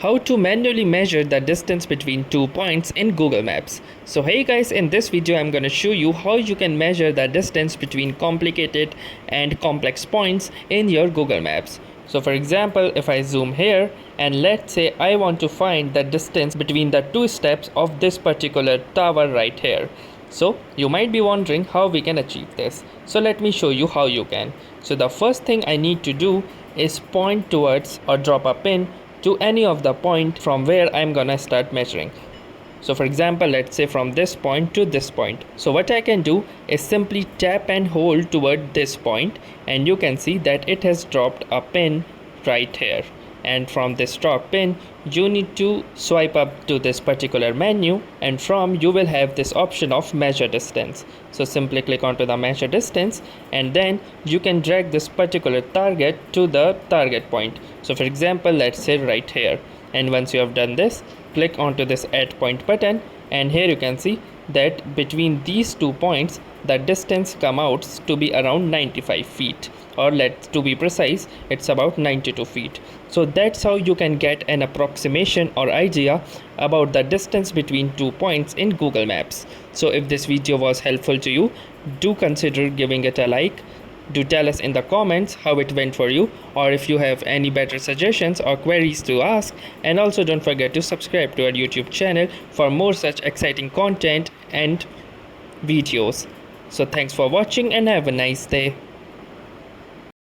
how to manually measure the distance between 2 points in Google Maps. So hey guys, in this video I'm going to show you how you can measure the distance between complicated and complex points in your Google Maps. So for example, if I zoom here and let's say I want to find the distance between the two steps of this particular tower right here. So you might be wondering how we can achieve this. So let me show you how you can. So the first thing I need to do is point towards or drop a pin to any of the point from where I'm gonna start measuring. So for example, let's say from this point to this point. So what I can do is simply tap and hold toward this point, and you can see that it has dropped a pin right here. And from this drop pin, you need to swipe up to this particular menu, and from you will have this option of measure distance. So simply click onto the measure distance, and then you can drag this particular target to the target point. So for example, let's say right here. And once you have done this, click onto this add point button, and here you can see that between these 2 points the distance come out to be around 95 feet, or to be precise, it's about 92 feet. So that's how you can get an approximation or idea about the distance between 2 points in Google Maps. So if this video was helpful to you, do consider giving it a like. Do tell us in the comments how it went for you, or if you have any better suggestions or queries to ask. And also don't forget to subscribe to our YouTube channel for more such exciting content and videos. So thanks for watching and have a nice day.